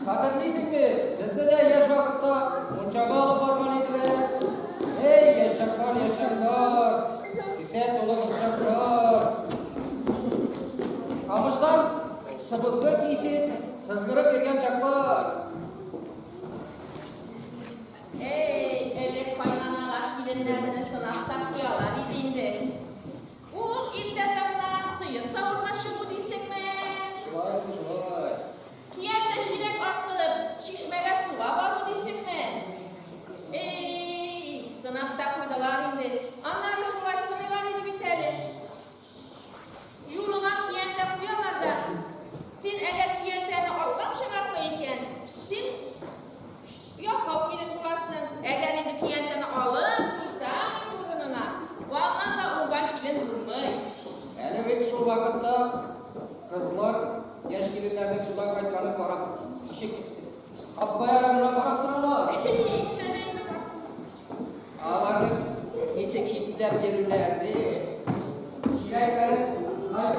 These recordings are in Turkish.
Hatırlıyorsun mi? Bizde de yaş vakitte munçaga alıp bargan idiler. Ey yaşaklar yaşaklar. Kise dolu yaşaklar. Kamıştan sıvızgır giysin, sızgırıp girgen çaklar. Ey elek kaynanalar bilenlerine sınavda kuyalar idindi. Bu ildetamla suyu savurmaşı bu diysek mi? Şuvay. Kiyende şirek asılıp şişmele suva var bu diysek mi? Ey sınavda kuydalar indi. Anları şuvay sınıvar idi biteri. Yoluna kiyende kuyalar da. Sen eğer kiyendeni atlap şırasa iken, sen yok kalk gidip varsın. Eğer indi kiyendeni alıp kıysan burununa. Vallahi da uğban kilin durmay. Yani pek şu vakitte kızlar yaş gelinlerine sudan kayıtlarını karap. İşe kapkayalarına karap dururlar. Ağlarını geçe ipler gelirlerdi. Şirayetlerin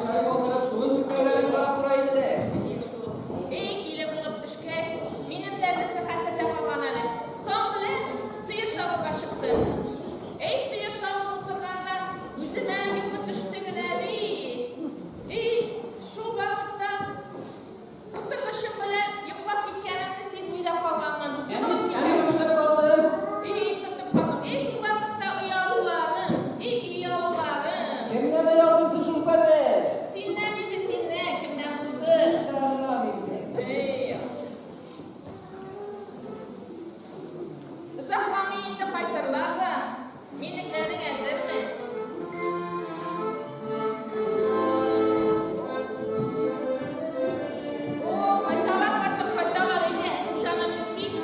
çay doldurup suyun tüklerlerini karap duraydı de. Ey kile bulup düşkeş, benim derdi sıhhatte tefavanarım. Tam bile sıyır savur başıptı. Ey sıyır savur oturganda, yüzüme yıkıp düştüğüne ey şu vakitte öpür başım bile yıkmak gitkenimde siz uyda kalmanman. Yani başları kaldım. Ey tıkıp kaldım. Ey şu vakitte iyalılarım. Ey iyalılarım. Kimden de yaptıksın şu kadar? Sinden idi sinden, kimden susu? Ey. Zahlamayı da kaytarlar da. Miniklerin ezer mi? Oo, kaytalar kattım, kaytalar edi. Uşağına tüpeyim.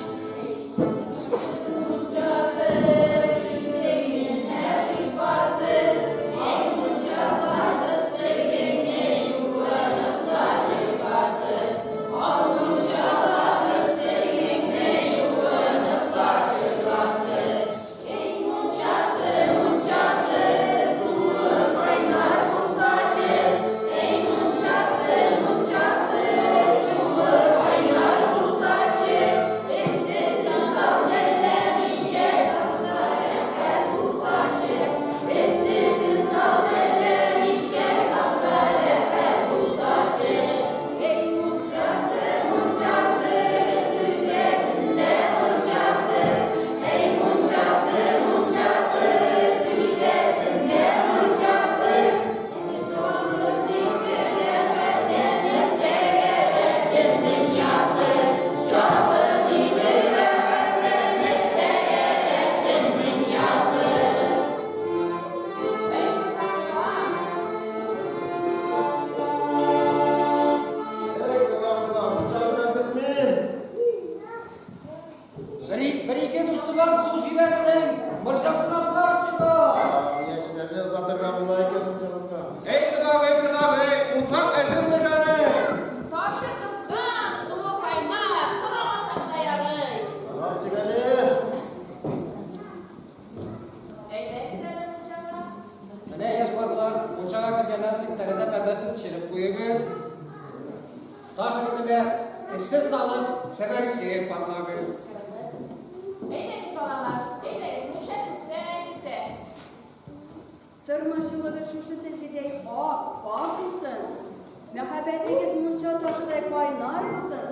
Bir-iki dostular su jiversin. Mırşasından parçıda. Gençlerine uzatırken bulayken uçamazka. Ey kıdav, ey mutfak esirmiş hani. Taşı kızgın, sulu kaynar, sıramasak dayalı. Tamam çık Ali. Ey güzelim uşaklar. Ne yaş varlar, uçağa girgenden sık tereze perdesini düşürüp koyunuz. Taş üstüne ıssız salıp sever ki parmağınız. Eydeniz balalar, eydeniz müşekte gitti. Tırmaşıları şuşu silgidey ak, bak mısın? Mehabbetiniz munça taşıday kaynar mısın?